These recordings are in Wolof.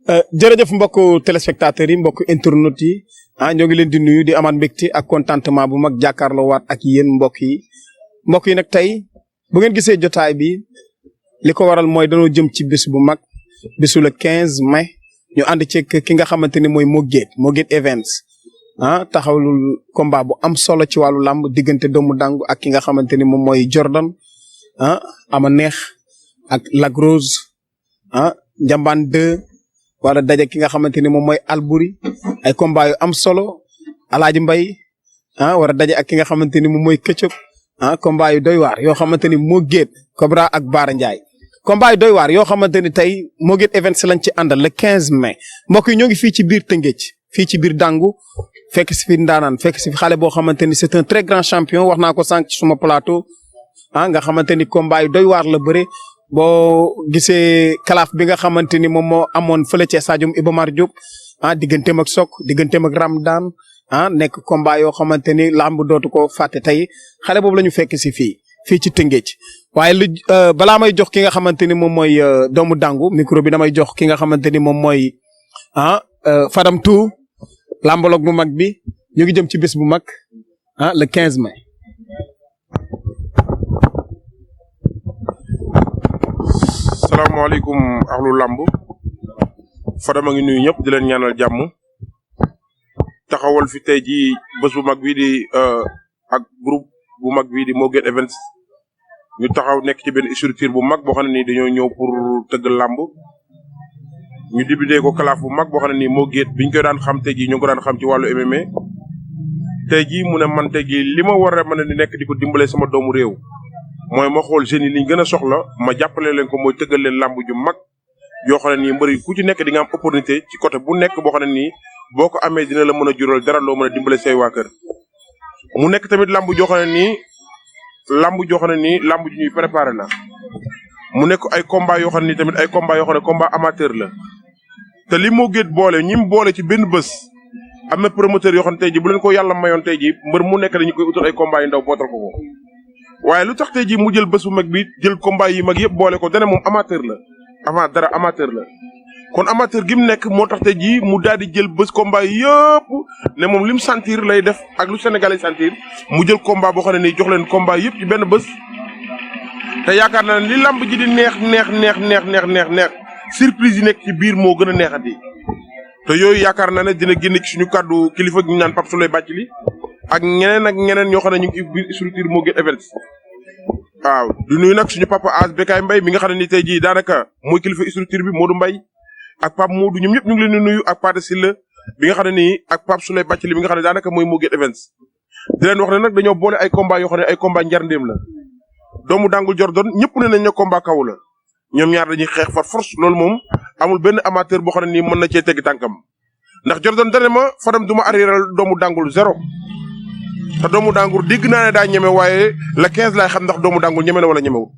jërëjëf mbokku téléspectateurs yi mbokku internautes yi ñoo ngi leen di nuyu di amaat mbégte ak contentement bu mag jàkkaarloo waat ak yéen mbokk yi nag tey bu ngeen gisee jotaay bi li ko waral mooy dañoo jëm ci bés bu mag bésu le 15 mai ñu ànd ci ki nga xamante ni mooy Mo Gates Events taxawlul combat bu am solo ci wàllu làmb diggante doomu dangu ak ki nga xamante ni moom mooy Jordan ama neex ak Lac Rose Njambaan 2 wala daje ki nga xamante ni moom mooy Albouri ay combat yu am solo Alaaji Mbay war a daje ak ki nga xamante ni moom mooy Këccëg combat yu doy waar yoo xamante ni Mo Gates Cobra ak Baara Ndiaye combat yu doy waar yoo xamante ni tey Mo Gates Events lañ ci àndal le 15 mai mbokk yi ñoo ngi fii ci biir Tëngéej fii ci biir Dangu fekk si fi ndaanaan fekk si fi xale boo xamante ni c'est un très grand champion wax naa ko sànq ci suma plateau nga xamante ni combat yu doy waar la bëre boo gisee kalaaf bi nga xamante ni moom moo amoon fële ca Sadio Iba Mar Diop digganteem ak Sok digganteem ak Ramdan nekk combat yoo xamante ni lamb dootu ko fàtte tey xale boobu la ñu fekk si fii ci Tëngéej waaye lu balaa may jox ki nga xamante ni moom mooy doomu dangu micro bi damay jox ki nga xamante ni moom mooy Fadam Tou lambologue bu mag bi ñu ngi jëm ci bés bu mag le 15 mai. salaamaaleykum ahlu lamb Fadam a ngi nuyu ñëpp di leen ñaanal jàmm taxawal fi tey jii bés bu mag bii di ak groupe bu mag bii di Mo Gates Events ñu taxaw nekk ci benn structure bu mag boo xam ne nii dañoo ñëw pour tëgg lamb ñu débutee ko kalaaf bu mag boo xam ne nii Mo Gates biñ koy daan xam tey jii ñu ngi ko daan xam ci wàllu MMA tey jii mu ne man tey jii li ma war a mën a di nekk di ko dimbale sama doomu réew mooy ma xool jeunes yi liñ gën a soxla ma jàppale leen ko mooy tëggal leen lamb ju mag yoo xam ne nii mbëri ku ci nekk di nga am opportunité ci côté bu nekk boo xam ne nii boo ko amee dina la mën a jural dara loo mën a dimbale say waa kër mu nekk tamit lamb joo xam ne nii lamb ju ñuy préparé la mu nekk ay combat yoo xam ne nii tamit ay combat yoo xam ne combat amateur la te li Mo Gates boole ñi mu boole ci benn bés am na promoteur yoo xam ne tey ji bu leen ko yàlla mayoon tey ji mbër mu nekk dañu koy utal ay combat yu ndaw bootal ko waaye lu tax tey jii mu jël bés bu mag bi jël combat yi mag yëpp boole ko dana moom amateur la avant dara amateur la kon amateur gi mu nekk moo tax tey jii mu daal di jël bés combat yëpp ne moom lim sentir lay def ak lu Sénégalais sentir mu jël combat boo xam ne nii jox leen combat yëpp ci benn bés. te yaakaar naa ne li lamb ji di neex surprise yi nekk ci biir moo gën a neexati te yooyu yaakaar naa ne dina génn ci suñu kàddu kilifa gi ñu naan Pape Souley Bathily ak ñeneen ñoo xam ne ñu ngi ci biir structure Mo Gates Events waaw du nuyu nag suñu papa As Bekaay Mbaye mi nga xam ne ni tey jii daanaka mooy kilifa structure bi Modou Mbaye ak Pape Modou ñoom ñëpp ñu ngi leen di nuyu ak Pate Silla bi nga xam ne nii ak Pape Souley Bathily bi nga xam ne daanaka mooy Mo Gates Events di leen wax ne nag dañoo boole ay combat yoo xam ne ay combat njarndéem la doomu dangul Jordan ñëpp ne nañ ne combat kaw la ñoom ñaar dañuy xeex par force loolu moom amul benn amateur boo xam ne nii mën na cee teggi tànkam ndax Jordan dane ma Fadam du ma arriéral doomu dangul 0 te doomu dangur dégg naa ne daa ñeme waaye la 15 laay xam ndax doomu dangur ñeme na wala ñemewul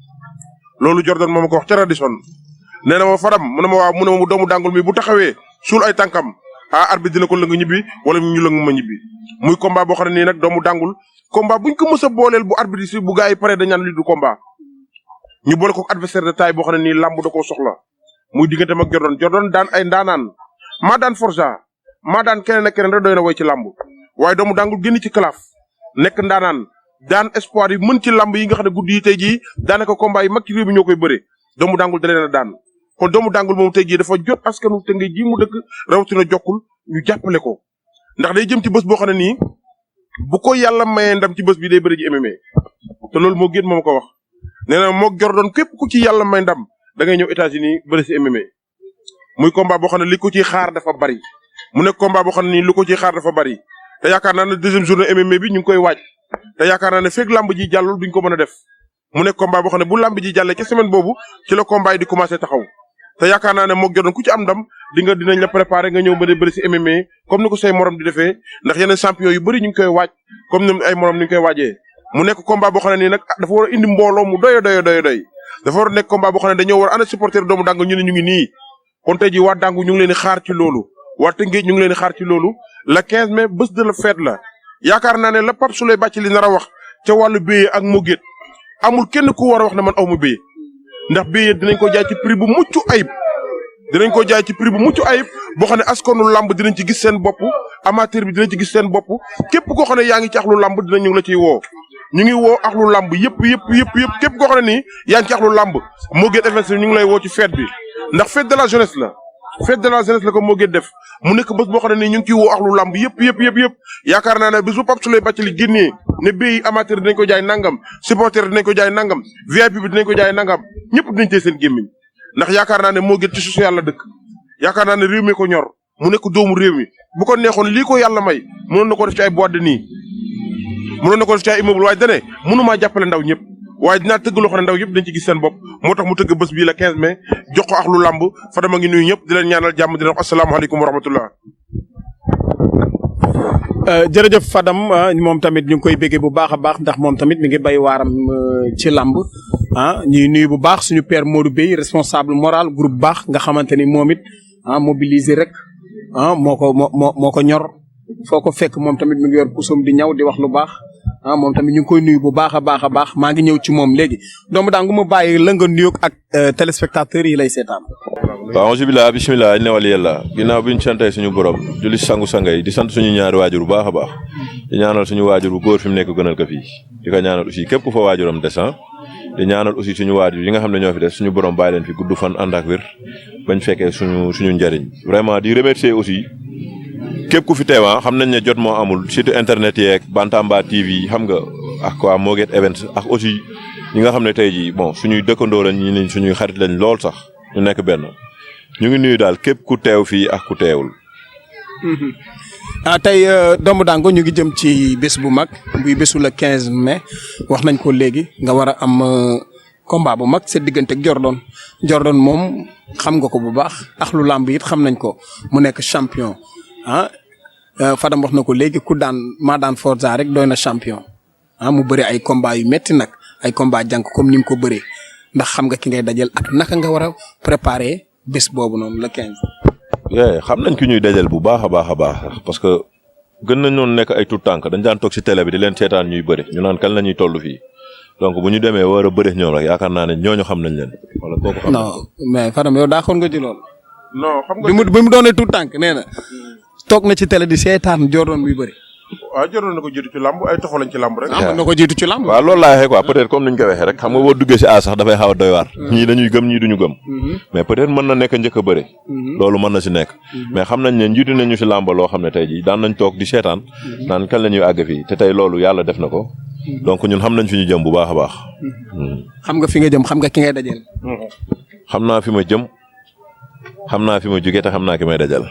loolu Jordan moo ma ko wax ca Radisson nee na ma Fadam mu ne ma waaw mu ne ma doomu dangur mi bu taxawee suul ay tànkam arbitre dina ko lëng ñibbi wala ñu lëng ma ñibbi muy combat boo xam ne nii nag doomu dangul combat buñ ko mës a booleel bu arbitre si bu gars yi pare dañ naan lii du combat ñu boole ko adversaire de taille boo xam ne nii lamb da koo soxla muy diggante mag Jordan daan ay ndaanaan maa daan Forza maa daan keneen ak keneen rek doy na woy ci lamb waaye doomu dangul génn ci kalaaf nekk ndaanaan daan espoir yi mën ci lamb yi nga xam ne guddi yi tey jii daanaka combat yi mag ci réew mi ñoo koy bëre doomu dangul da leen a daan kon doomu dangul moom tey jii dafa jot askanu Tëngéej ji mu dëkk rawatina jokkul ñu jàppale ko ndax day jëm ci bés boo xam ne nii bu ko yàlla mayee ndam ci bés bi day bëri ji MMA te loolu moo gën moom ko wax nee na moog Jordan képp ku ci yàlla may ndam da ngay ñëw États-Unis bëri si MMA muy combat boo xam ne li ko ciy xaar dafa bari mu nekk combat boo xam ne nii li ko ciy xaar dafa bari te yaakaar naa ne deuxième journée MMA bi ñu ngi koy waaj te yaakaar naa ne fekk lamb ji jàllul duñ ko mën a def mu nekk combat boo xam ne bu lamb ji jàllee ca semaine boobu ci la combat yi di commencé taxaw te yaakaar naa ne moog Jordan ku ci am ndam dinañ la préparer nga ñëw bëri si MMA comme ni ko say morom di defee ndax yeneen champion yu bëri ñu ngi koy waaj comme ni ay morom ni ñu koy waajee mu nekk combat boo xam ne nii nag dafa war a indi mbooloo mu doy dafa war a nekk combat boo xam ne dañoo war a ànd supporter doomu dangu ñu ne ñu ngi nii kon tey ji waa dangu ñu ngi leen di xaar ci loolu waa Tëngéej ñu ngi leen di xaar ci loolu le 15 mai bés de la fête la yaakaar naa ne la Pape Souley Bathily nar a wax ca wàllu béyee ak Mo Gates amul kenn ku war a wax ne man aw ma béyee ndax béyee dinañ ko jaay ci prix bu mucc ayib dinañ ko jaay ci prix bu mucc ayib boo xam ne askanu lamb dinañ ci gis seen bopp amateur bi dinañ ci gis seen bopp képp koo xam ne yaa ngi ci axlu lamb dinañ ñu la ciy woo ñu ngi woo axlu lamb yëpp képp koo xam ne nii yaa ngi ci axlu lamb Mo Gates Events ñu ngi lay woo ci fête bi ndax fête de la jeunesse la fête de la jeunesse la ko Mo Gates def mu nekk bés boo xam ne nii ñu ngi ciy woo axlu lamb yëpp yaakaar naa ne bés bu Pape Souleye Bathily génnee ne bii amateur dinañ ko jaay nangam supporter dinañ ko jaay nangam VIP bi dinañ ko jaay nangam ñëpp dinañ tey seen gémmiñ ndax yaakaar naa ne Mo Gates ci social la dëkk yaakaar naa ne réew mi ko ñor mu nekk doomu réew mi bu ko neexoon lii ko yàlla may mënoon na ko def ci ay boîte de nuit mënoon na ko def ci ay immeuble waaye dane mënumaa jàppale ndaw ñëpp waaye dinaa tëgg loo xam ne ndaw yëpp dañ ci gis seen bopp moo tax mu tëgg bés bii la 15 mai jox ko ak lu lamb Fadam a ngi nuyu ñëpp di leen ñaanal jàmm di leen wax asalaamaaleykum wa rahmatullah. jërëjëf Fadam moom tamit ñu ngi koy béggee bu baax a baax ndax moom tamit mi ngi bay waaram ci lamb ñuy nuyu bu baax suñu père Modou Bey responsable moral groupe baax nga xamante ni moom it mobiliser rek moo ko ñor foo ko fekk moom tamit mi ngi yor pusoom di ñaw di wax lu baax moom tamit ñu ngi koy nuyu bu baax a baax maa ngi ñëw ci moom léegi doomu daangu ma bàyyi la nga nuyoog ak téléspectateurs yi lay seetaan. waaw bisimilah bisimilah inna wali yàlla ginnaaw bi ñu santee suñu borom julli sangu-sanga yi di sant suñu ñaari waajur bu baax a baax di ñaanal suñu waajur bu góor fi mu nekk gënal ko fii di ko ñaanal aussi képp ku fa waajuram des di ñaanal aussi suñu waajur yi nga xam ne ñoo fi des suñu borom bàyyi leen fi gudd fan ànd ak wér bañ fekkee suñu njëriñ vraiment di remercier aussi képp ku fi teewa xam nañ ne jot moo amul surtout internet yeeg Bantamba TV xam nga ak waa Mo Gates Events ak aussi ñi nga xam ne tey jii bon suñuy dëkkandoo lañ ñi suñuy xarit lañ lool sax ñu nekk benn ñu ngi nuyu daal képp ku teew fii ak ku teewul. tey doomu daango ñu ngi jëm ci bés bu mag buy bésu le 15 mai wax nañ ko léegi nga war a am combat bu mag sa diggante ak Jordan moom xam nga ko bu baax ak lu làmb it xam nañ ko mu nekk champion Fadam wax na ko léegi ku daan maa daan Forza rek doy na champion mu bëri ay combat yu metti nag ay combat jànk comme ni mu ko bëree ndax xam nga ki ngay dajal ak naka nga war a préparer bés boobu noonu le 15. xam nañ ki ñuy dajal bu baax a baax parce que gën nañ noonu nekk ay tout tànk dañ daan toog si télé bi di leen seetaan ñuy bëri ñu naan kan la ñuy toll fii donc bu ñu demee war a bëri ñoom rek yaakaar naa ne ñooñu xam nañ leen. wala kooku xam non mais Fadam yow daa xool nga ci loolu. non xam nga bi mu doonee tout tànk nee na toog na ci télé di seetaan Jordan buy bëri. waaw Jordan na ko jiitu ci lamb ay toxo lañ ci lamb rek. mën na ko jiitu ci lamb. waaw loolu laa waxee quoi peut-être comme ni ñu ko waxee rek xam nga boo duggee si A sax dafay xaw a doy waar. ñii dañuy gëm ñii duñu gëm. mais peut-être mën na nekk njëkk a bëri. loolu mën na si nekk. mais xam nañ ne njiitu nañu si lamb loo xam ne tey jii daan nañ toog di seetaan. naan kan la ñuy àgg fii te tey loolu yàlla def na ko. donc ñun xam nañ fi ñu jëm bu baax a baax. xam nga fi nga jëm xam nga ki ngay dajal. xam naa fi ma jëm xam naa fi ma jógee te xam naa ki may dajal.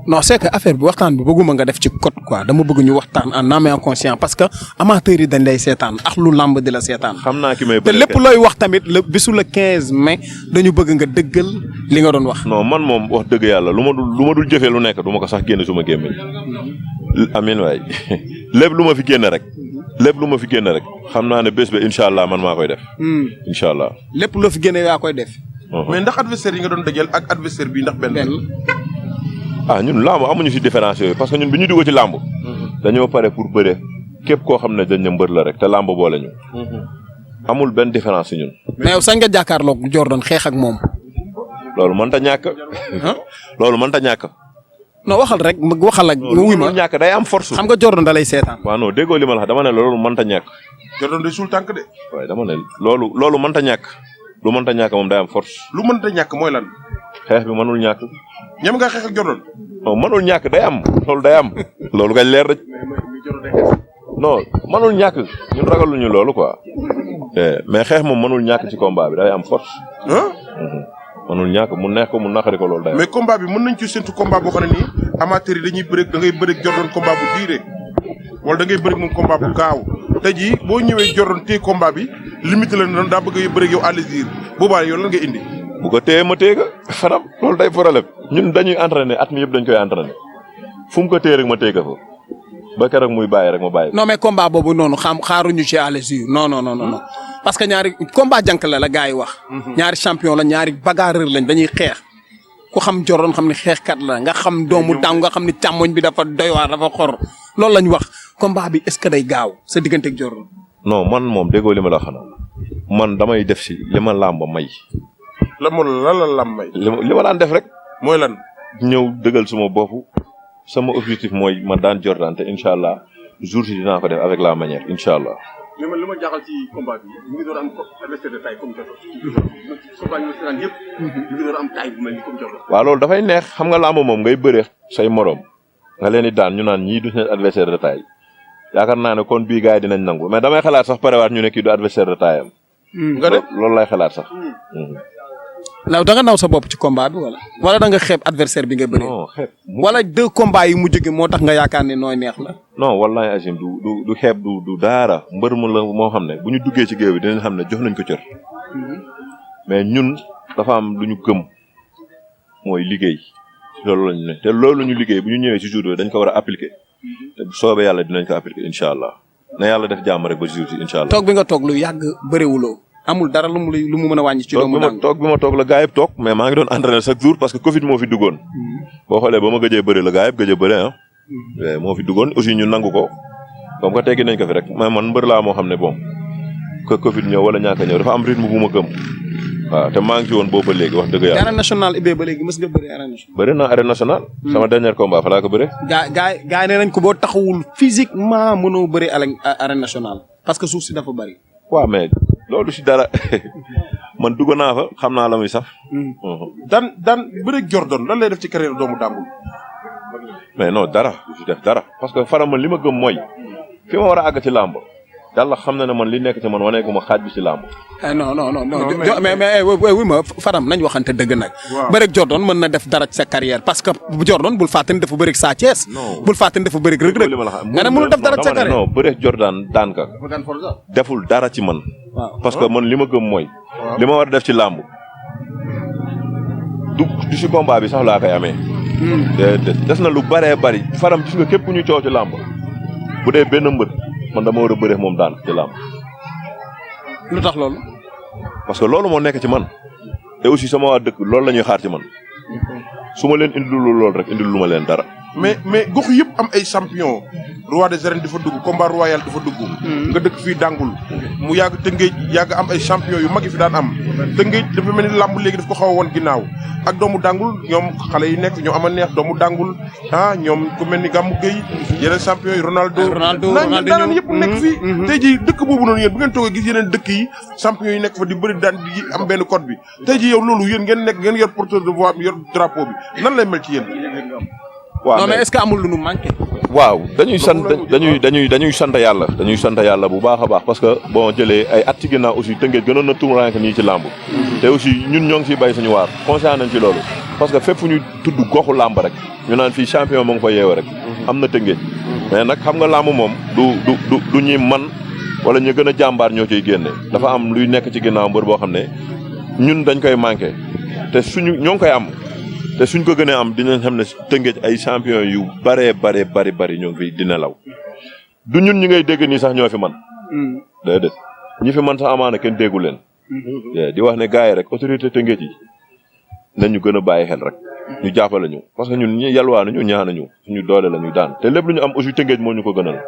non c'est que affaire bi waxtaan bi bëgguma nga def ci code quoi dama bëgg ñu waxtaan en âme et en conscience parce que amateurs yi dañ lay seetaan ak lu lamb di la seetaan. xam naa ki may te lépp looy wax tamit le bisu le 15 mai dañu bëgg nga dëggal li nga doon wax. non man moom wax dëgg yàlla lu ma dul jëfee lu nekk du ma ko sax génne suma gémmiñ. amiin waay lépp lu ma fi génne rek. xam naa ne bés ba incha allah man maa koy def. incha allah lépp loo fi génne yaa koy def. mais ndax adversaire yi nga doon dajal ak adversaire bi ndax benn. ñun làmb amuñu si différence yooyu parce que ñun bi ñu dugg ci làmb dañoo pare pour bëre képp koo xam ne dañ ne mbër la rek te làmb boole ñu. amul benn différence si ñun. mais yow sañ nga jàkkaarloog Jordan xeex ak moom. loolu mënta ñàkk. loolu mënta ñàkk. non waxal rek waxal ak. wuy ma ñàkk day am force. xam nga Jordan da lay seetaan. waaw non déggoo li ma la wax dama ne loolu mënta ñàkk. Jordan day suul tànk de. waaye dama ne loolu mënta ñàkk. lu mënta ñàkk moom day am force. lu mënta ñàkk mooy lan. xeex bi mënul ñàkk. ñam nga xeex ak Jordan. non mënul ñàkk day am loolu day am. loolu gañ leer rek. non mënul ñàkk ñun ragaluñu loolu quoi. mais xeex moom mënul ñàkk ci combat bi day am force. mënul ñàkk mu neex ko mu naqari ko loolu day am. mais combat bi mën nañ ci séntu combat boo xam ne nii amateur yi dañuy bëri da ngay bëri Jordan combat bu diire wala da ngay bëri moom combat bu gaaw tey jii boo ñëwee Jordan téye combat bi limité la ne daa bëgg a bëri yow à l'usure boobaa yow lan nga indi. bu ko téye ma téye ko Fadam loolu day problème ñun dañuy entraîner at mi yëpp dañ koy entraîner fu mu ko téye rek ma téye ko fa ba keroog muy bàyyi rek ma bàyyi. non mais combat boobu noonu xaaruñu ci à l'usure non parce que ñaari combat jànk la gars yi wax. ñaari champion la ñaari bagarreur lañ dañuy xeex ku xam Jordan xam ne xeexkat la nga xam doomu dàng nga xam ne càmmoñ bi dafa doy waar dafa xor loolu lañ wax combat bi est-ce que day gaaw sa diggante ak Jordan. non man moom déggoo li ma la xanaa man damay def si li ma làmb may lan la lam may. li ma daan def rek. mooy lan. ñëw dëggal suma bopp sama objectif mooy ma daan Jordan te incha allah jour si dinaa ko def avec la manière incha allah. mais man li ma jaaxal ci combat bi mu ngi door am adversaire de taille comme Jordan. combat yi ma seetaan yëpp. mu ngi door am taille bu mel ni comme Jordan. waaw loolu dafay neex xam nga làmb moom ngay bëree say morom nga leen di daan ñu naan ñii du seen adversaire de taille yaakaar naa ne kon bii gars yi dinañ nangu mais damay xalaat sax parewaat ñu ne kii du adversaire de taille am. nga de loolu lay xalaat sax. Law da nga naw sa bopp ci combat bi wala da nga xeeb adversaire bi nga bëri. non xeeb wala 2 combats yu mujj gi moo tax nga yaakaar ne nooy neex la. non wallahi Azim du xeeb du daara mbër mu la moo xam ne bu ñu duggee ci géew bi dinañ xam ne jox nañ ko cër. mais ñun dafa am lu ñu gëm mooy liggéey loolu lañu ne te loolu ñu liggéey bu ñu ñëwee ci jour bi dañ ko war a appliquer te bu soobee yàlla dinañ ko appliquer incha allah na yàlla def jàmm rek ba jour ci incha allah. toog bi nga toog lu yàgg bëriwuloo amul dara lu mu mën a wàññi ci doomu daangu. toog bi ma toog la gaa yëpp toog mais maa ngi doon entraîner chaque jour parce que Covid moo fi duggoon. boo xoolee ba ma gëjee bëri la gaa yëpp gëjee bëri moo fi duggoon aussi ñu nangu ko comme que teggi nañ ko fi rek mais man mbër laa moo xam ne bon que Covid ñëw wala ñàkk a ñëw dafa am rythme bu ma gëm. waaw te maa ngi ci woon boobu ba léegi wax dëgg yàlla. arène nationale Ibe ba léegi mës nga bëri arène nationale. bëri naa arène nationale. sama dernier combat fa laa ko bëre. gaa nee nañ ko boo taxawul physiquement mënoo bëri arène nationale parce que suuf si dafa bëri. waaw mais loolu si dara man dugg naa fa xam naa la muy saf. daan bëre Jordan lan lay def ci carrière doomu dàngul. mais non dara du si def dara parce que Fara man li ma gëm mooy fi ma war a àgg ci làmb yàlla xam na ne man li nekk ci man waneeku ma xaaj bi ci làmb. non mais oui ma Fadam nañ waxante dëgg nag. waaw bëreeg Jordan mën na def dara ci sa carrière parce que Jordan bul fàttali dafa bëreeg Sa Thiès. bul fàttali dafa bëreeg Reug Reug. nga ne mënul def dara ci sa carrière non bëreeg Jordan daan ka. deful dara ci man. parce que man li ma gëm mooy. li ma war a def ci làmb du si combat bi sax laa koy amee. des na lu bëree bëri Fadam gis nga képp ku ñu coow ci làmb bu dee benn mbër. man dama war a bëre moom daan ci làmb. lu tax loolu. parce que loolu moo nekk ci man te aussi sama waa dëkk loolu la ñuy xaar ci man su ma leen indil loolu rek indil lu ma leen dara. mais gox yëpp am ay champion roi des arènes dafa dugg combat royal dafa dugg. nga dëkk fii dàngul mu yàgg Tëngéej yàgg am ay champion yu mag yi fi daan am Tëngéej dafa mel ni làmb léegi daf ko xaw a woon ginnaaw ak doomu dàngul ñoom xale yi nekk ñoo ama neex doomu dàngul ñoom ku mel ni Gamou Gueye yeneen champion yi Ronaldo daanaan yëpp nekk fii tey ji dëkk boobu noonu yéen bu ngeen toogee gis yeneen dëkk yi champion yi nekk fa di bëri daan di am benn code bi tey ji yow loolu yéen ngeen yor porteur de voix yor drapeau bi nan lay mel ci yéen. waaw non mais est-ce que amul lu nu manqué. waaw dañuy sant yàlla dañuy sant yàlla bu baax a baax parce que bon jëlee ay at ci ginnaaw aussi Tëngéej gënoon na tumuraanke nii ci làmb te aussi ñun ñoo ngi ciy bay suñu waar conscient nañ ci loolu parce que fépp fu ñu tudd goxu làmb rek ñu naan fii champion moo ngi fa yeewe rek am na Tëngéej mais nag xam nga làmb moom du ñuy man wala ñu gën a jàmbaar ñoo ciy génne dafa am luy nekk ci ginnaaw mbër boo xam ne ñun dañ koy manqué te ñoo ngi koy am te suñ ko gënee am dinañ xam ne Tëngéej ay champion yu bari ñoo ngi fi dina law du ñun ñi ngay dégg nii sax ñoo fi man déedéet ñi fi man sax amaana kenn déggu leen di wax ne gars yi rek autorité Tëngéej yi nañu gën a bàyyi xel rek ñu jàppale ñu parce que ñun ñi yalwaanuñu ñaanuñu suñu doole la ñuy daan te lépp lu ñu am aussi Tëngéej moo ñu ko gënal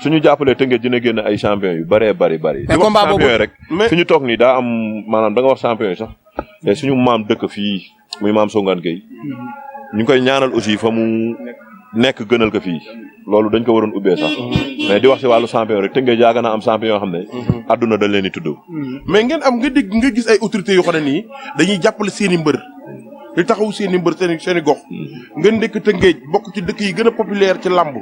suñu jàppalee Tëngéej dina génn ay champion yu bari di wax champion yi rek fi ñu toog nii daa am maanaam da nga wax champion yi sax te suñu maam dëkk fii muy maam Songane Gueye ñu koy ñaanal aussi fa mu nekk gënal ko fii loolu dañ ko waroon ubbee sax mais di wax si wàllu champion rek Tëngéej yaaga naa am champion yoo xam ne adduna dañ leen di tudd mais ngeen am nga dégg nga gis ay autorités yoo xam ne nii dañuy jàppale seen i mbër di taxaw seen i mbër seen i gox ngeen dëkk Tëngéej bokk ci dëkk yi gën a populaire ci làmb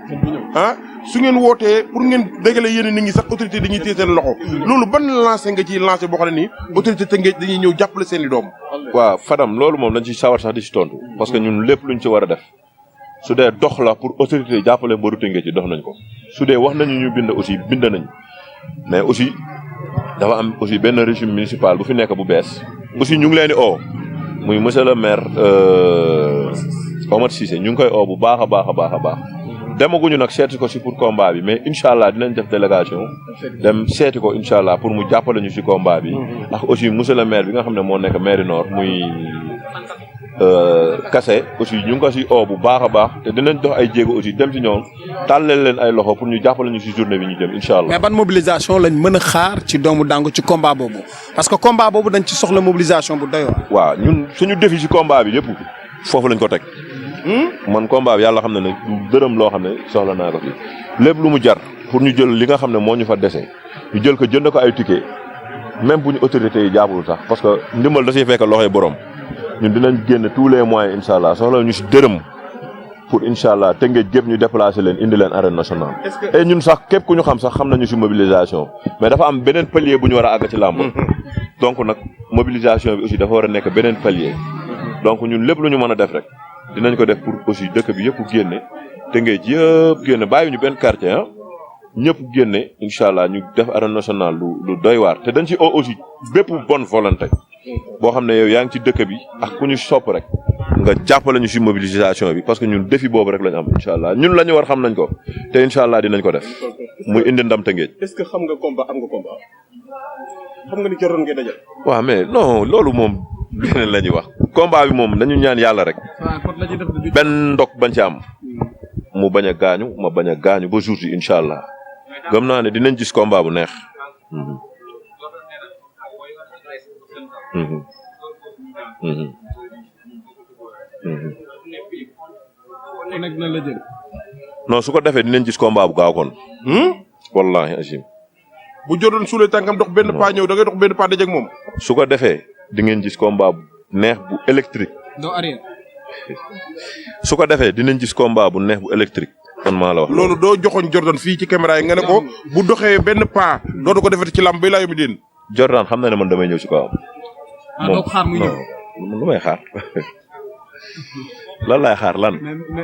su ngeen wootee pour ngeen dégale yéen nit ñi sax autorité dañuy téye seen loxo loolu ban lancé nga ciy lancé boo xam ne nii autorité Tëngéej dañuy ñëw jàppale seen i doom. waaw Fadam loolu moom dañ ci sawar sax di si tontu parce que ñun lépp luñ ci war a def su dee dox la pour autorité jàppale mbëru Tëngéej yi dox nañ ko su dee wax nañu ñu bind aussi bind nañ mais aussi dafa am aussi benn régime municipal bu fi nekk bu bees aussi ñu ngi leen di oo muy monsieur le maire Omar Cissé ñu ngi koy oo bu baax a baax demaguñu nag seeti ko si pour combat bi mais incha allah dinañ def délégation dem seeti ko incha allah pour mu jàppale ñu si combat bi. ndax aussi monsieur le maire bi nga xam ne moo nekk maire Nord muy kase aussi ñu ngi ko si bu baax a baax te dinañ dox ay jéego aussi dem si ñoom tàllal leen ay loxo pour ñu jàppale ñu si journée bi ñu jëm incha allah. mais ban mobilisation lañ mën a xaar ci doomu Dangu ci combat boobu parce que combat boobu dañ ci soxla mobilisation bu doy waar. waaw ñun suñu défi si combat bi lépp foofu lañ ko teg. man combat bi yàlla xam na ne du dërëm loo xam ne soxla naa ko fi lépp lu mu jar pour ñu jël li nga xam ne moo ñu fa dese ñu jël ko jënd ko ay ticket même bu ñu autorités yi jàppul sax parce que ndimbal da siy fekk loxoy borom. ñun dinañ génn tous les moyens incha allah soxla ñu si dërëm pour incha allah Tëngéej gépp ñu déplacé leen indi leen arène nationale. et ñun sax képp ku ñu xam sax xam nañu si mobilisation mais dafa am beneen palier bu ñu war a àgg ci làmb. donc nag mobilisation bi aussi dafa war a nekk beneen palier. donc ñun lépp lu ñu mën a def rek dinañ ko def pour aussi dëkk bi yëpp génne Tëngéej yëpp génne bàyyi ñu benn quartier ah ñëpp génne incha allah ñu def arène nationale lu doy waar te dañ ci aussi bépp bonne volonté. boo xam ne yow yaa ngi ci dëkk bi ak ku ñu sopp rek nga jàppale ñu si mobilisation bi parce que ñun défi boobu rek lañ am incha allah ñun la ñu war xam nañ ko te incha allah dinañ ko def muy indi ndam Tëngéej. est-ce que xam nga combat am nga combat xam nga ni joroon ngay dajal. waaw mais non loolu moom leneen la ñuy wax combat bi moom dañu ñaan yàlla rek benn ndok bañ ci am mu bañ a gaañu ma bañ a gaañu ba jour yi incha allah gëm naa ne dinañ gis combat bu neex. non su ko defee dinañ gis combat bu gaaw kon. wallahi azim. bu jotoon suulee tànkam dox benn pas ñëw da ngay dox benn pas dajeeg moom. su ko defee di ngeen gis combat bu neex bu électrique. doo arrière. su ko defee dinañ gis combat bu neex bu électrique. man maa la wax loolu doo joxoñ Jordan fii ci caméra yi nga ne ko bu doxee benn pas dootu ko defati ci làmb bi laa yóbbu diin. Jordan xam na ne man damay ñëw si kawam. doo ko xaar muy ñëw lu may xaar lan laay xaar lan.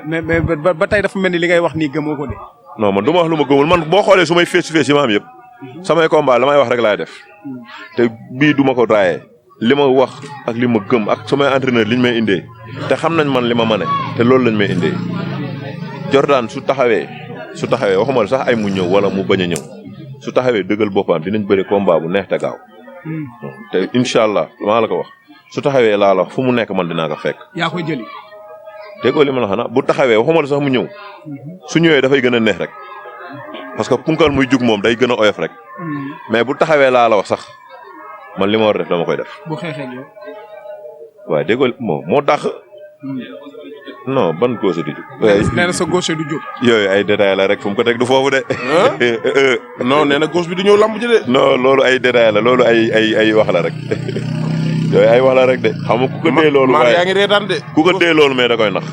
mais ba tey dafa mel ni li ngay wax nii gëmoo ko de. non man du ma wax lu ma gëmul man boo xoolee su may face to face yi ma am yëpp. samay combat la may wax rek laay def. te bii du ma ko raayee. li ma wax ak li ma gëm ak samay entraîneur liñ may indee. te xam nañ man li ma mane te loolu lañ may indee. Jordan su taxawee waxuma sax ay mu ñëw wala mu bañ a ñëw su taxawee dëggal boppam dinañ bëri combat bu neex te gaaw. te incha allah maa la ko wax su taxawee laa la wax fu mu nekk man dinaa ko fekk. yaa koy jëli. déggoo li ma la xanaa bu taxawee waxuma sax mu ñëw su ñëwee dafay gën a neex rek parce que punkal muy jug moom day gën a oyof rek mais bu taxawee laa la wax sax man li ma war a def dama koy def. bu xeexee yow. waaye déggoo moo dàq. non ban gauche du jóg. nee na sa gauche du jóg. yooyu ay détails la rek fu mu ko teg du foofu de. non nee na gauche bi du ñëw lamb ji de. non loolu ay détails la loolu ay wax la rek yooyu ay wax la rek de. xam nga ku ko dee loolu. yaa ngi reetaan de. ku ko dee loolu mais da koy nax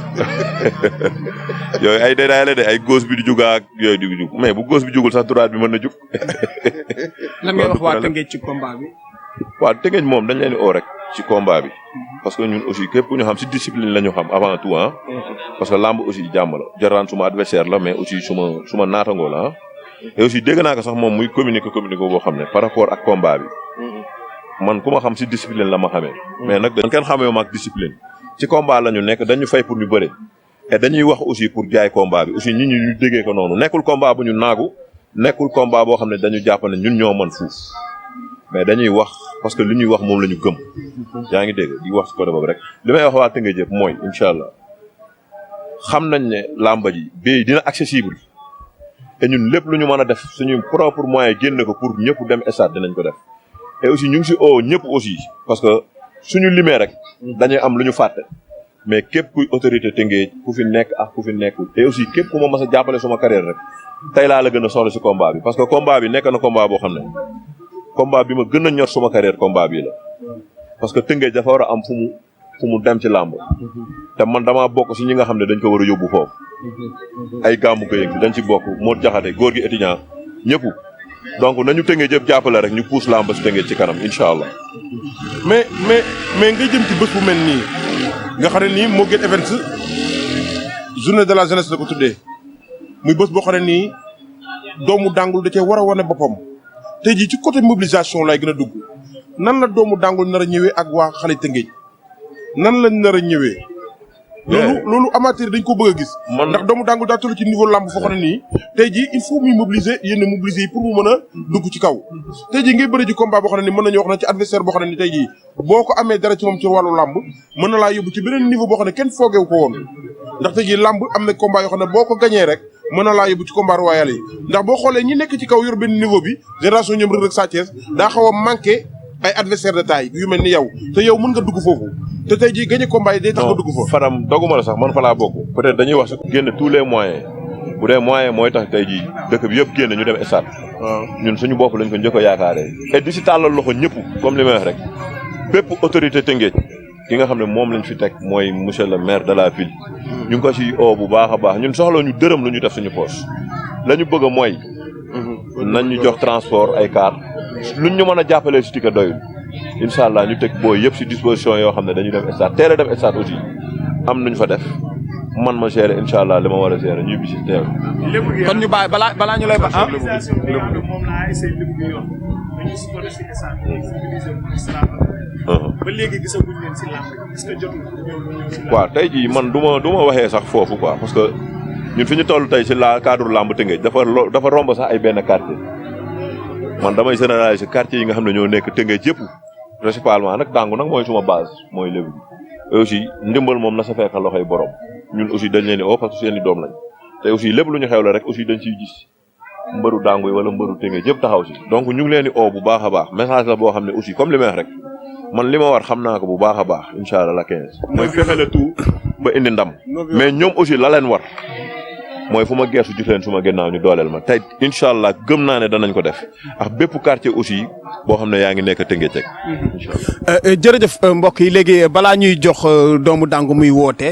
yooyu ay détails la de ay gauche bi du jug ak yooyu du jug mais bu gauche bi jugul sax droite bi mën na jug. lan ngay wax waa Tëngéej ci combat bi. waaw Tëngéej moom dañ leen di oo rek ci combat bi. parce que ñun aussi képp ku ñu xam si discipline la ñu xam avant tout ah. parce que lamb aussi jàmm la Jordan suma adversaire la mais aussi suma naatangoo la ah. et aussi dégg naa ko sax moom muy communiquer boo xam ne par rapport ak combat bi. man ku ma xam si discipline la ma xamee. mais nag dañ kenn xamee ma ak discipline. ci combat la ñu nekk dañu fay pour ñu bëre. et dañuy wax aussi pour jaay combat bi aussi nit ñi ñu déggee ko noonu nekkul combat bu ñu naagu nekkul combat boo xam ne dañu jàpp ne ñun ñoo mën fuuf. mais dañuy wax parce que li ñuy wax moom la ñu gëm. yaa ngi dégg di wax ci côté boobu rek li may wax waa Tëngéej yëpp mooy incha allah xam nañ ne làmba ji bii dina accessible te ñun lépp lu ñu mën a def suñu propre moyen génne ko pour ñëpp dem stade dinañ ko def. et aussi ñu ngi si ñëpp aussi parce que suñu limee rek dañuy am lu ñu fàtte mais képp kuy autorité Tëngéej ku fi nekk ak ku fi nekkul et aussi képp ku ma mas a jàppale suma carrière rek tey laa la gën a soxla si combat bi parce que combat bi nekk na combat boo xam ne. combat bi ma gën a ñor suma carrière combat bii la parce que Tëngéej dafa war a am fu mu dem ci làmb te man damaa bokk si ñi nga xam ne dañ ko war a yóbbu foofu ay gàmmu gëyëg bi dañ ci bokk moo jaxate góor gi étudiant ñëpp donc nañu Tëngéej yëpp jàppale rek ñu pousse làmb si Tëngéej ci kanam incha allah. mais nga jëm ci bés bu mel nii nga xam ne nii moo gën events journée de la jeunesse la ko tuddee muy bés boo xam ne nii doomu Dangul da cee war a wane boppam. tey jii ci côté mobilisation lay gën a dugg nan la doomu Dangul nar a ñëwee ak waa xale Tëngéej nan lañ nar a ñëwee loolu amateur dañ ko bëgg a gis. ndax doomu dangu daa toll ci niveau lamb foo xam ne nii tey jii il faut muy mobiliser yenn mobiliser yi pour mu mën a dugg ci kaw. tey jii ngay bëri ji combat boo xam ne nii mën nañu wax na ci adversaire boo xam ne nii tey jii boo ko amee dara ci moom ci wàllu lamb mën na laa yóbbu ci beneen niveau boo xam ne kenn foogeewu ko woon ndax tey jii lamb am na combat yoo xam ne boo ko gañee rek mën na laa yóbbu ci combat royal yi ndax boo xoolee ñi nekk ci kaw yor benn niveau bi génération ñoom Reug Reug Sa Thiès daa xaw a manqué ay adversaire de taille yu mel ni yow te yow mën nga dugg foofu te tey jii gagné combat yi day tax nga dugg foofu. Fadam doguma la sax man fa laa bokk peut-être dañuy wax sax génne tous les moyens bu dee moyen mooy tax tey jii dëkk bi yëpp génn ñu dem stade. ñun suñu bopp lañ ko njëkk a yaakaaree. et di si tàllal loxo ñëpp comme li may wax rek bépp autorité Tëngéej ki nga xam ne moom lañ fi teg mooy monsieur le maire de la ville. ñu ngi ko si oo bu baax a baax ñun soxla ñu dërëm lu ñu def suñu poche la ñu bëgg a mooy. nañ ñu jox transport ay car luñ ñu mën a jàppalee si ticket doyul incha allah ñu teg booy yëpp si disposition yoo xam ne dañuy dem stade teel a dem stade aussi am nañu fa def man ma gérer incha allah li ma war a gérer ñuy bisi teel. kon ñu bàyyi balaa ñu lay ba ah. ba léegi gisaguñ leen si làmb est-ce que jotul waaw tey jii man du ma waxee sax foofu quoi parce que ñun fi ñu toll tey si la cadre làmb Tëngéej dafa romb sax ay benn quartier man damay généraliser quartier yi nga xam ne ñoo nekk Tëngéej yëpp principalement nag Dangu nag mooy suma base mooy lébu bi aussi ndimbal moom na sa fekk loxoy borom ñun aussi dañ leen di oo parce que seen i doom lañ te aussi lépp lu ñu xew la rek aussi dañ ciy gis mbëru Dangu yi wala mbëru Tëngéej yëpp taxaw si donc ñu ngi leen di oo bu baax a baax message la boo xam ne aussi comme li may wax rek man li ma war xam naa ko bu baax a baax incha allah la 15 mooy fexe le tout ba indi ndam mais ñoom aussi la leen war mooy fu ma geesu gis leen su ma gannaaw ñu dooleel ma tey incha allah gëm naa ne danañ ko def ak bépp quartier aussi boo xam ne yaa ngi nekk Tëngéej rek. incha allah jërëjëf mbokk yi léegi balaa ñuy jox doomu Dangu muy woote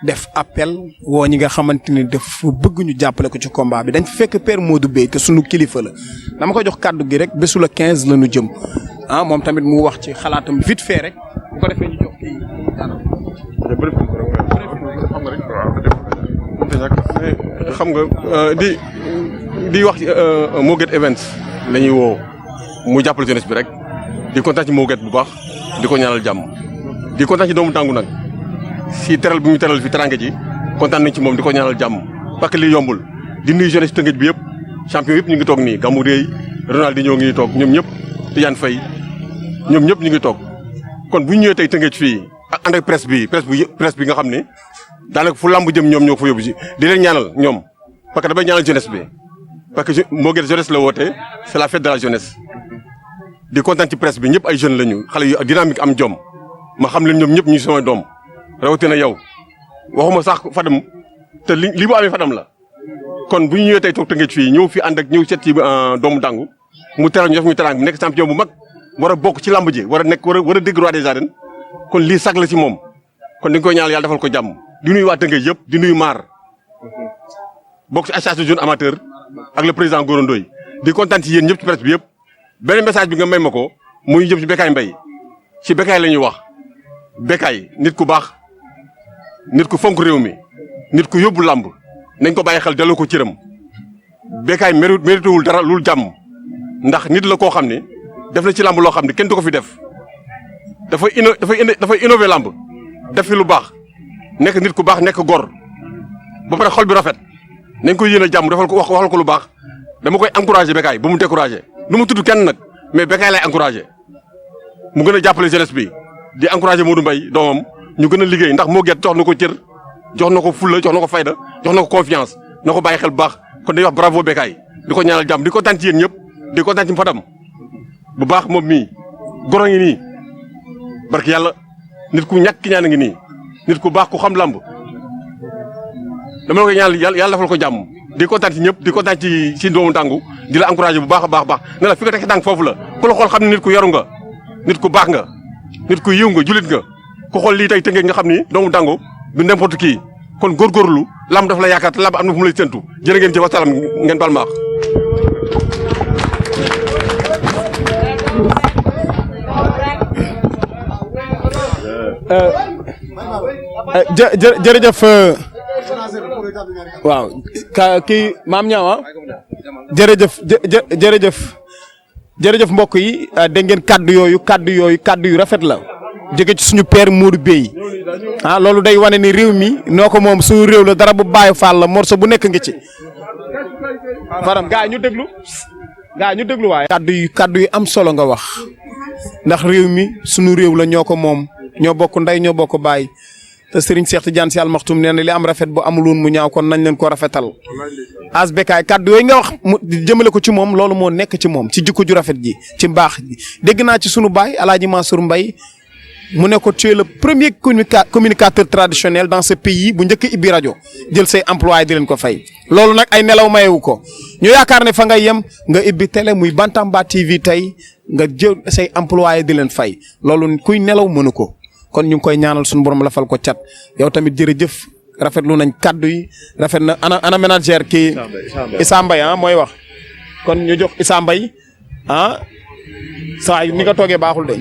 def appel woo ñi nga xamante ni daf bëgg ñu jàppale ko ci combat bi dañ fi fekk Père Modou Bey te sunu kilifa la dama ko jox kàddu gi rek bésu la 15 la ñu jëm ah moom tamit mu wax ci xalaatam vite fait rek bu ko defee ñu jox kii xam nga di wax Mo Gates Events la ñuy woo mu jàppale jeunesse bi rek di kontaan ci Mo Gates bu baax di ko ñaanal jàmm di kontaan ci doomu Dangu nag si teral bi ñu teral fi teranga ji kontaan nañ ci moom di ko ñaanal jàmm parce que lii yombul di nuyu jeunesse Tëngéej bi yëpp champion yëpp ñu ngi toog nii Gamou Réy Ronaldinho ngi toog ñoom ñëpp Tidiane Faye ñoom ñëpp ñu ngi toog kon bu ñu ñëwee tey Tëngéej fii ànd ak presse bi nga xam ne daanaka fu lamb jëm ñoom ñoo fa yóbbu si di leen ñaanal ñoom parce que damay ñaanal jeunesse bi parce que Mo Gates jeunesse la woote c'est la fête de la jeunesse di kontaan ci presse bi ñëpp ay jeunes lañu xale yu dynamique am jom ma xam leen ñoom ñëpp ñu sama doom rawatina yow waxuma sax Fadam te li bu amee Fadam la kon bu ñu ñëwee tey toog Tëngéej fii ñëw fi ànd ak ñëw seet ci doomu Dangu mu teral ñu def ñu terang bi nekk champion bu mag war a bokk ci lamb ji war a dégg roi des arènes kon lii sag la ci moom kon dañ koy ñaanal yàlla defal ko jàmm di nuyu waa Tëngéej yëpp di nuyu maar bokk ci association jeune amateur ak le président Goro Ndoye di kontaan ci yéen ñëpp ci presse bi yëpp beneen message bi nga may ma ko muy jëm ci Bécaye Mbaye ci Bécaye la ñuy wax Bécaye nit ku baax nit ku fonk réew mi nit ku yóbbu lamb nañ ko bàyyi xel delloo ko cëram Bécaye méritewul dara lul jàmm ndax nit la koo xam ne def na ci lamb loo xam ne kenn du ko fi def dafay innover lamb def fi lu baax nekk nit ku baax nekk gor ba pare xol bi rafet nañ koy yéene jàmm defal ko waxal ko lu baax dama koy encouragé Bécaye ba mu découragé nu mu tudd kenn nag mais Bécaye lay encouragé mu gën a jàppale jeunesse bi di encouragé Modou Mbaye doomam ñu gën a liggéey ndax Mo Gates jox na ko cër jox na ko fulla jox na ko fayda jox na ko confiance na ko bàyyi xel bu baax kon dañuy wax bravo Bécaye di ko ñaanal jàmm di kontaan ci yéen ñëpp di kontaan ci Fadam bu baax moom mii goro ngi nii barki yàlla nit ku ñàkk ñaan ngi nii nit ku baax ku xam lamb dama la koy ñaanal yàlla defal ko jàmm di kontaan ci ñëpp di kontaan ci doomu Dangu di la encouragé bu baax a baax ne la fi nga teg tànk foofu la ku la xool xam ne nit ku yaru nga nit ku baax nga nit ku yiw nga julit nga ku xool lii tey Tëngéej nga xam ni doomu Dangu du n'importe qui kon góorgóorlu lamb daf la yaakaar te lamb am na fu mu lay séntu jërë ngeen jëf wasalaam ngeen baal maax jërëjëf waaw kii maam ñaawa jërëjëf mbokk yi dégg ngeen kaddu yu rafet la jóge ci suñu père Modou Bey ah loolu day wane ni réew mi noo ko moom suñu réew la dara bu bàyyi faal la morso bu nekk ngi ci. faram gaa ñu déglu waaye. kaddu yu am solo nga wax ndax réew mi suñu réew la ñoo ko moom ñoo bokk ndey ñoo bokk baay te Serigne Cheikh Tidiane Sy Al Maktoum nee na li am rafet bu amul woon mu ñaaw kon nañ leen ko rafetal. As Bécaye kaddu yooyu nga wax mu jëmale ko ci moom loolu moo nekk ci moom ci jikko ju rafet ji ci mbaax ji dégg naa ci sunu baay El Hadj Mansour Mbaye mu ne ko tu es le premier communicateur traditionnel dans ce pays bu njëkk ibbi rajo jël say employé di leen ko fay. loolu nag ay nelaw mayewu ko ñu yaakaar ne fa nga yem nga ibbi télé muy Bantamba TV tey nga jël say employé di leen fay loolu kuy nelaw mënu ko. kon ñu ngi koy ñaanal suñu borom lafal ko cat yow tamit jërëjëf rafetlu nañ kaddu yi rafet na ana manager kii Issa Mbaye mooy wax kon ñu jox Issa Mbaye saa ni nga toogee baaxul de.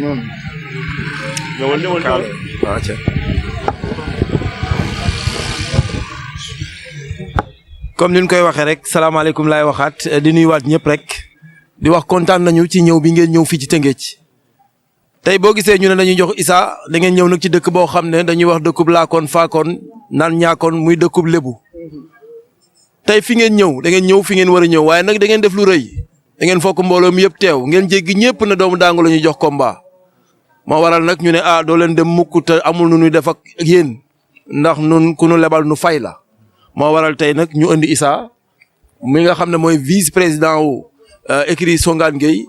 comme ni ñu koy waxee rek salaamaaleykum laay waxaat di nuyuwaat ñëpp rek di wax kontaan nañu ci ñëw bi ngeen ñëw fii ci Tëngéej. tey boo gisee ñu ne dañuy jox Issa da ngeen ñëw nag ci dëkk boo xam ne dañuy wax dëkkub laakoon faakoon naan ñaakoon muy dëkkub lébu tey fi ngeen ñëw da ngeen ñëw fi ngeen war a ñëw waaye nag da ngeen def lu rëy da ngeen fokk mbooloo mi yëpp teew ngeen jéggi ñëpp na doomu daangu la ñuy jox combat moo waral nag ñu ne doo leen dem mukk te amul nu ñuy def ak yéen ndax nun ku nu lebal nu fay la moo waral tey nag ñu indi Issa mi nga xam ne mooy vice président wu écurie Songane Gueye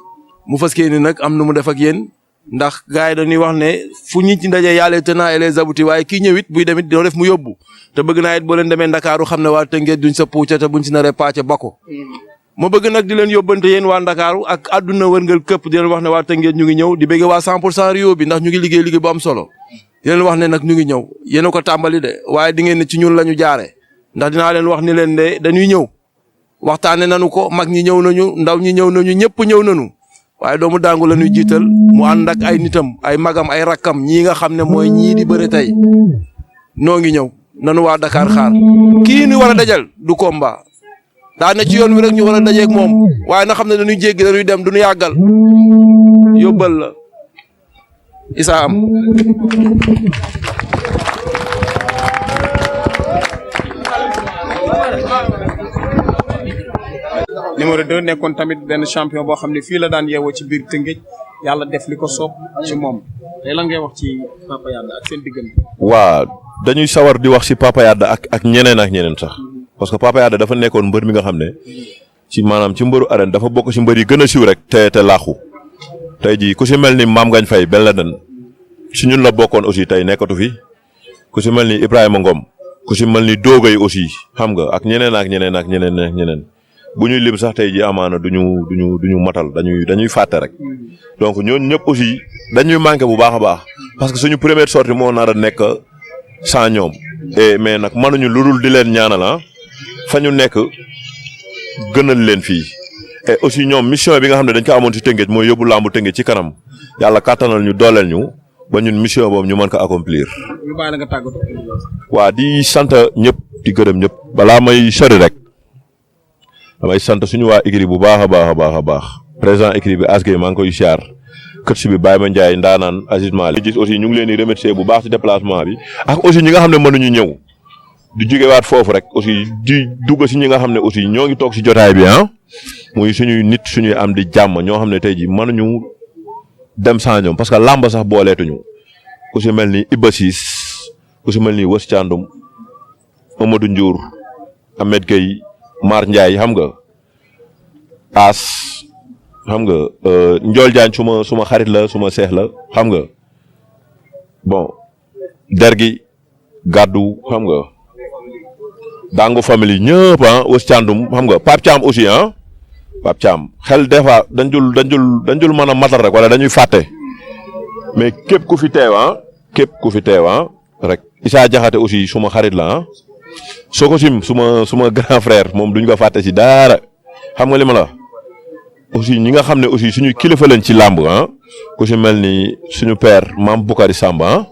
mu fas yéene nag am nu mu def ak yéen. ndax gars yi dañuy wax ne fu ñu ci ndaje yàlla les tenants et les aboutis waaye kii ñëw it buy demit doo def mu yóbbu te bëgg naa it boo leen demee Ndakaaru xam ne waa Tëngéej duñ sa puuca te buñ si naree pàcce bako ma bëgg nag di leen yóbbante yéen waa Ndakaaru ak àdduna wërngal këpp di leen wax ne waa Tëngéej ñu ngi ñëw di bëgg waa 100% Rio bi ndax ñu ngi liggéey bu am solo di leen wax ne nag ñu ngi ñëw yéen a ko tàmbali de waaye di ngeen ne ci ñun la ñu jaare ndax dinaa leen wax ni leen de dañuy ñëw waxtaane nañu ko mag ñi ñëw nañu ndaw ñi ñëw nañu ñëpp ñëw nañu waaye doomu daangu la ñuy jiital mu ànd ak ay nitam ay magam ay rakkam ñii nga xam ne mooy ñii di bëre tey noo ngi ñëw nanu waa Dakar xaar kii ñu war a dajal du combat daa ne ci yoon wi rek ñu war a dajeeg moom waaye na xam ne dañuy jéggi dañuy dem duñu yàggal yóbbal la Issa am numéro 2 nekkoon tamit benn champion boo xam ne fii la daan yeewoo ci biir Tëngéej yàlla def li ko soob ci moom tey lan ngay wax ci Papa Yada ak seen diggante. waa dañuy sawar di wax si Papa Yada ak ñeneen sax parce que Papa Yada dafa nekkoon mbër mi nga xam ne ci maanaam ci mbëru arène dafa bokk si mbër yi gën a siiw rek te laaxu tey jii ku si mel ni Mame Ngagne Faye benn la den si ñun la bokkoon aussi tey nekkatu fi ku si mel ni Ibrahima Ngom ku si mel ni Dogay aussi xam nga ak ñeneen. bu ñuy lim sax tey ji amaana duñu matal dañuy fàtte rek donc ñooñu ñëpp aussi dañuy manqué bu baax a baax parce que suñu première sortie moo nar a nekk sans ñoom mais nag mënuñu lu dul di leen ñaanal fa ñu nekk gënal leen fii et aussi ñoom mission bi nga xam ne dañ ko amoon ci Tëngéej mooy yóbbu làmbu Tëngéej ci kanam yàlla kàttanal ñu dooleel ñu ba ñun mission boobu ñu mën ko accomplir. ñu bàyyi la nga tàggatoo. waa di sant ñëpp di gërëm ñëpp balaa may sori rek. damay sant suñu waa écurie bu baax a baax président écurie bi As Gueye maa ngi koy siyaar coach bi Baye Ma Ndiaye ndaanaan Aziz Mali gis aussi ñu ngi leen di remercier bu baax ci déplacement bi ak aussi ñi nga xam ne mënuñu ñëw di jógewaat foofu rek aussi di dugg ci ñi nga xam ne aussi ñoo ngi toog ci jotaay bi muy suñuy nit suñuy am di jàmm ñoo xam ne tey ji mënuñu dem sans ñoom parce que làmb sax booleetuñu ku ci mel ni Iba Ciss ku ci mel ni Wës Thiandoum Amadou Ndiour Ahmed Gueye Mar Ndiaye xam nga As xam nga Ndiol Diagne suma xarit la suma seex la xam nga bon dergi gàddu xam nga Dangu famille ñëpp Wës Thiandoum xam nga Pape Thiam aussi Pape Thiam xel des fois dañ dul mën a matal rek wala dañuy fàtte mais képp ku fi teew rek Issa Diakhaté aussi suma xarit la Sokosim suma grand frère moom duñ ko fàtte ci dara xam nga li ma la aussi ñi nga xam ne aussi suñu kilifa lañ ci làmb ku ci mel ni suñu père Mame Boukhari Samba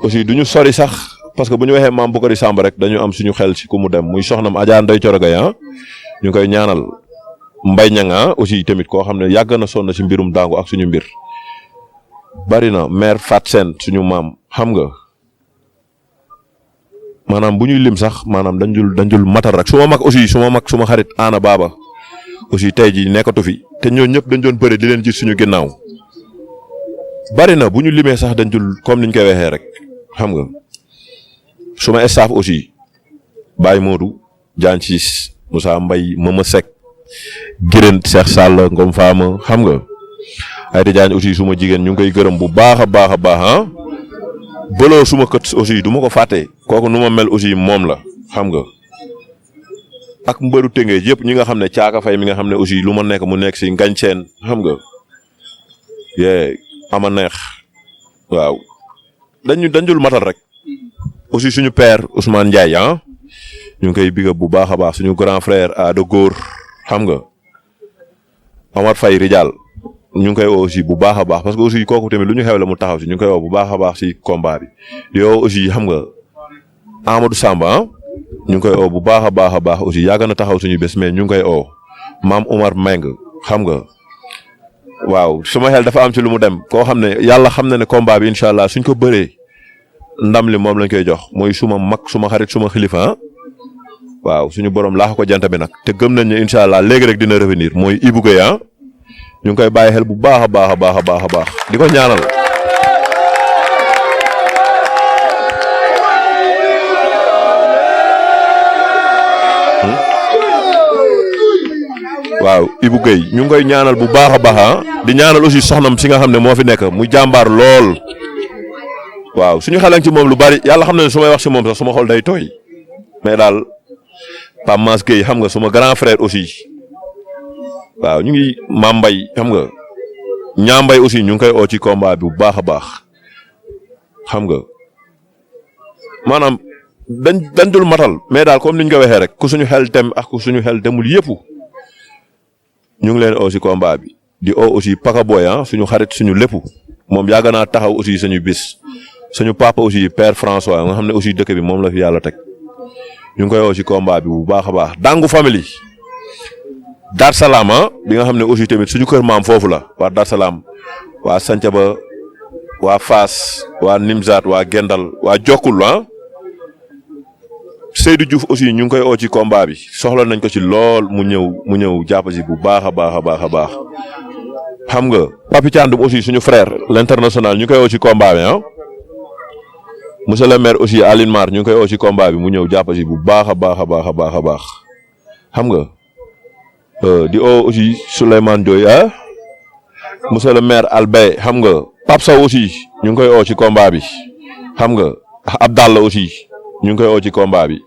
aussi duñu sori sax parce que bu ñu waxee Mame Boukhari Samba rek dañu am suñu xel ci ku mu dem muy soxnam Adja Ndeye Corogay ñu koy ñaanal Mbaye Niang aussi tamit koo xam ne yàgg na sonn ci mbirum daangu ak suñu mbir bari na mère Fat Sène suñu maam xam nga maanaam bu ñuy lim sax maanaam dañ jul matal rek suma mag aussi suma xarit Ana Baba aussi tey jii nekkatu fi te ñooñu ñëpp dañ doon bëre di leen gis suñu ginnaaw bari na bu ñu limee sax dañ jul comme niñ koy waxee rek xam nga suma staff aussi Baye Modou Diagne Ciss Moussa Mbaye Mama Seck Girène Cheikh Sall Ngom Fama xam nga Aïda Diagne aussi suma jigéen ñu ngi koy gërëm bu baax a baax ah bëloo suma kët aussi du ma ko fàtte kooku nu ma mel aussi moom la xam nga ak mbëru Tëngéej yëpp ñi nga xam ne caaka fay mi nga xam ne aussi lu ma nekk mu nekk si ngañ seen xam nga yee ama neex waaw dañul matal rek aussi suñu père Ousmane Ndiaye ñu ngi koy bigab bu baax a baax suñu grand frère Ado Góor xam nga Omar Faye Rijal ñu ngi koy woo aussi bu baax a baax parce que aussi kooku tamit lu ñu xew la mu taxaw si ñu ngi koy woo bu baax a baax si combat bi di woo aussi xam nga Amadou Samba ñu ngi koy woo bu baax a baax aussi yàgg na taxaw suñu bés mais ñu ngi koy woo Maam Omar Meng xam nga waaw suma xel dafa am ci lu mu dem koo xam ne yàlla xam na ne combat bi incha allah suñ ko bëree ndam li moom lañ koy jox mooy suma mag suma xarit suma xilifa waaw suñu borom laax ko jant bi nag te gëm nañ ne incha allah léegi rek dina revenir mooy Ibou Gueye ñu ngi koy bàyyi xel bu baax a baax di ko ñaanal. waaw Ibou Gueye ñu ngi koy ñaanal bu baax a baax di ñaanal aussi soxnam si nga xam ne moo fi nekk mu jàmbaar lool waaw suñu xelan ci moom lu bari yàlla xam na ne su may wax si moom sax suma xol day tooy mais daal Pape Mass Gueye xam nga suma grand frère aussi waaw ñu ngi Mame Mbaye xam nga Ñaambay aussi ñu ngi koy oo ci combat bi bu baax a baax xam nga maanaam dañ dul matal mais daal comme ni ñu ko waxee rek ku suñu xel dem ak ku suñu xel demul yëpp ñu ngi leen oo ci combat bi di oo aussi Paka Boy suñu xarit suñu lépp moom yàgg naa taxaw aussi suñu bis suñu papa aussi père François nga xam ne aussi dëkk bi moom la fi yàlla teg ñu ngi koy oo ci combat bi bu baax a baax Dangu famille Dar Salaam bi nga xam ne aussi tamit suñu kër maam foofu la waa Dar Salaam waa Santhiaba waa Fass waa Nimzaat waa Gendal waa Jokkul Seydou Diouf aussi ñu ngi koy oo ci combat bi soxla nañ ko ci lool mu ñëw jàpp si bu baax a baax xam nga Papi Thiandoum aussi suñu frère l'international ñu ngi koy oo ci combat bi monsieur le maire aussi Aline Mar ñu ngi koy oo ci combat bi mu ñëw jàpp si bu baax a baax xam nga di oo aussi Souleymane Doy monsieur le maire Albey xam nga Pape Sow aussi ñu ngi koy oo ci combat bi xam nga Abdallah aussi ñu ngi koy oo ci combat bi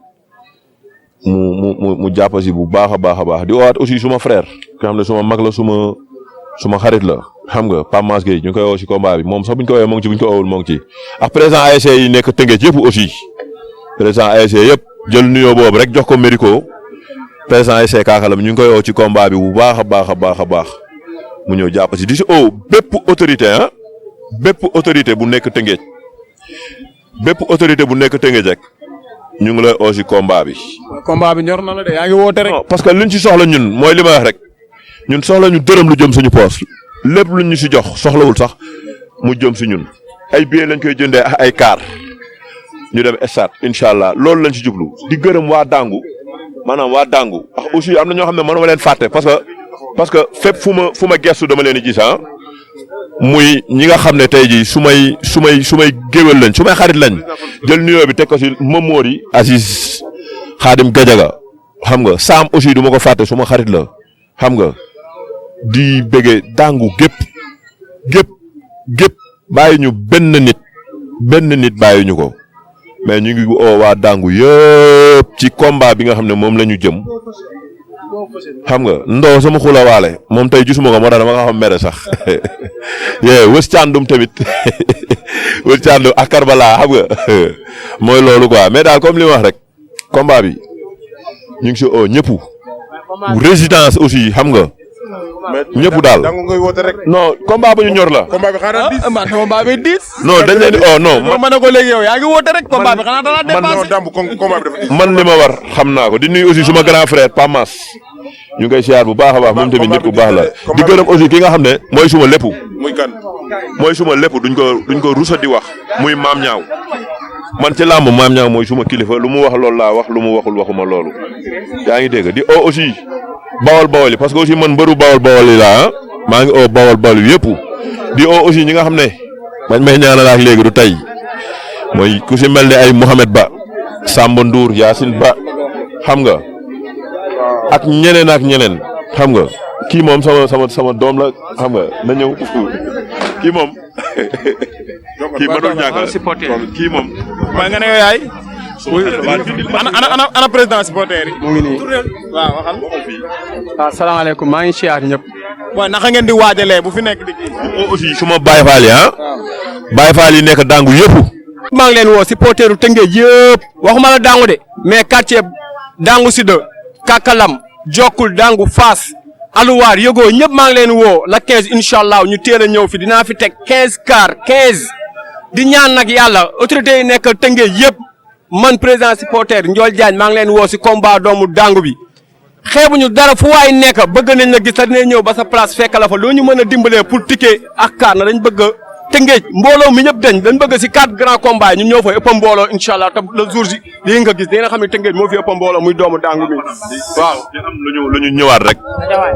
mu jàpp si bu baax a baax di oowaat aussi suma frère nga xam ne suma mag la suma xarit la xam nga Pape Mass Gueye ñu ngi koy oo ci combat bi moom sax buñ ko oowee moo ngi ci buñ ko oowul moo ngi ci ak président ASC yi nekk Tëngéej yëpp aussi président ASC yëpp jël nuyoo boobu rek jox ko Mérico président ASC Kaakalam ñu ngi koy oo ci combat bi bu baax a baax mu ñëw jàpp si di si oo bépp autorité bu nekk Tëngéej rek ñu ngi lay oo ci combat bi. combat bi ñor na la de yaa ngi woote rek. parce que luñ ci soxla ñun mooy li ma wax rek ñun soxla ñu dërëm lu jëm suñu poos lépp luñ ñu si jox soxlawul sax mu jëm si ñun ay billets lañ koy jëndee ak ay car ñu dem stade incha allah loolu lañ si jublu di gërëm waa Dangu maanaam waa Dangu ak aussi am na ñoo xam ne mënuma leen fàtte parce que fépp fu ma gestu dama leen di gis muy ñi nga xam ne tey jii su may géwél lañ su may xarit lañ jël nuyoo bi teg ko si Momori Aziz Khadim Gadiaga xam nga Sam aussi du ma ko fàtte su ma xarit la xam nga di bëggee Dangu gépp bàyyi ñu benn nit bàyyi ñu ko mais ñu ngi oo waa Dangu yëpp ci combat bi nga xam ne moom la ñu jëm xam nga ndoo sama xula waale moom tey gisuma ko moo tax dama nga xam mere sax wës càndum tamit wës càndum ak Karbala xam nga mooy loolu quoi mais daal comme li ma wax rek combat bi ñu ngi si oo ñëpp résidence aussi xam nga ñëpp daal non combat ba ñu ñor la. combat bi xanaa diis combat bi diis. non dañ leen di oo non ma ne ko léegi yow yaa ngi woote rek combat bi xanaa dana dépassé. combat bi dafa diis. man li ma war xam naa ko di nuyu aussi suma grand frère Pape Mass ñu ngi koy siyaar bu baax a baax moom tamit nit ku baax la di gërëm aussi ki nga xam ne mooy suma lépp muy kan mooy suma lépp duñ ko rusa di wax muy maam ñaaw man ci làmb maam ñaaw mooy suma kilifa lu mu wax loolu laa wax lu mu waxul waxuma loolu yaa ngi dégg di oo aussi bawol bawol yi parce que aussi man mbëru bawol bawol yi laa maa ngi oo bawol bawol yi yëpp di oo aussi ñi nga xam ne bañ may ñaanal ak léegi du tey mooy ku si mel ne ay Mouhamed Ba Samba Ndour Yacine Ba xam nga ak ñeneen xam nga kii moom sama doom la xam nga na ñëw kii moom kii mënul ñàkk kii moom. waaye nga ne yow yaay. ana président supporter yi. mu ngi nii waaw waxal. waaw salaamaaleykum maa ngi siyaar ñëpp. waaw naka ngeen di waajalee bu fi nekk di kii. aussi suma Baye Fall yi Baye Fall yi nekk Dangu yëpp. maa ngi leen woo supporteru Tëngéej yëpp waxuma la Dangu de mais quartier Dangu Sud Kakalam Jokkul Dangu Fass Aluwaar Yëgoo ñëpp maa ngi leen woo la 15 incha allah ñu teel a ñëw fi dinaa fi teg 15 car 15 di ñaan nag yàlla autorités yi nekk Tëngéej yëpp man président supporter Ndiol Diagne maa ngi leen woo si combat doomu Dangu bi xeebuñu dara fu waay nekk bëgg nañ la gis te dinañ ñëw ba sa place fekk la fa loo ñu mën a dimbalee pour ticket ak car na dañ bëgg Tëngéej mbooloo mi ñëpp dañ bëgg si 4 grands combats yi ñun ñoo fa ëpp mbooloo incha allah te le jour ji lii nga gis dina xam ne Tëngéej moo fi ëpp mbooloo muy doomu Dangu bi waaw. di am lu ñu ñëwaat rek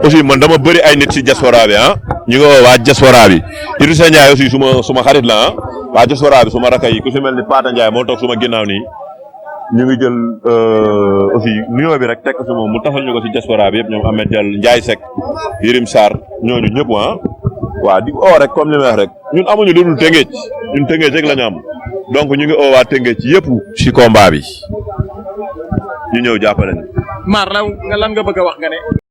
aussi man dama bëri ay nit si diaspora bi ñu ngi woo waa diaspora bi Idrissa Ndiaye aussi suma xarit la waa diaspora bi suma rakay yi ku si mel ni Pata Ndiaye moo toog suma ginnaaw nii ñu ngi jël aussi nuyoo bi rek teg ko si moom mu taxal ñu ko si diaspora bi yëpp ñoom Ahmed Diall Ndiaye Seck Yirim Sarr ñooñu ñëpp waaw di oo rek comme li may wax rek ñun amuñu lu dul Tëngéej ñun Tëngéej rek la ñu am donc ñu ngi oo waa Tëngéej yëpp si combat bi ñu ñëw jàppale ñu. Maar lan nga bëgg a wax nga ne.